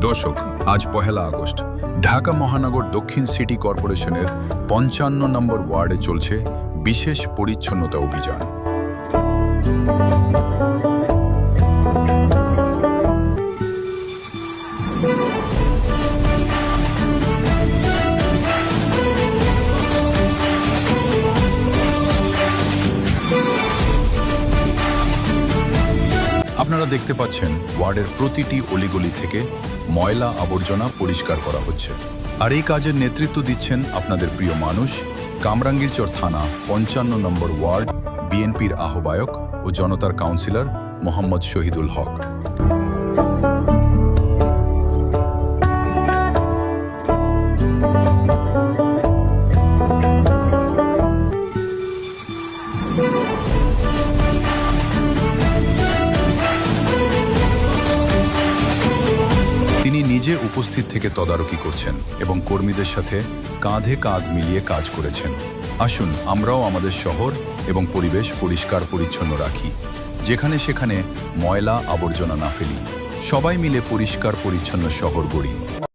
দর্শক, আজ ১লা আগস্ট ঢাকা মহানগর দক্ষিণ সিটি কর্পোরেশনের ৫৫ নম্বর ওয়ার্ডে চলছে বিশেষ পরিচ্ছন্নতা অভিযান। আপনারা দেখতে পাচ্ছেন ওয়ার্ডের প্রতিটি অলিগলি থেকে ময়লা আবর্জনা পরিষ্কার করা হচ্ছে। আর এই কাজের নেতৃত্ব দিচ্ছেন আপনাদের প্রিয় মানুষ, কামরাঙ্গীরচর থানা ৫৫ নম্বর ওয়ার্ড বিএনপির আহ্বায়ক ও জনতার কাউন্সিলর মোহাম্মদ শহীদুল হক। তিনি নিজে উপস্থিত থেকে তদারকি করছেন এবং কর্মীদের সাথে কাঁধে কাঁধ মিলিয়ে কাজ করেছেন। আসুন আমরাও আমাদের শহর এবং পরিবেশ পরিষ্কার পরিচ্ছন্ন রাখি, যেখানে সেখানে ময়লা আবর্জনা না ফেলি। সবাই মিলে পরিষ্কার পরিচ্ছন্ন শহর গড়ি।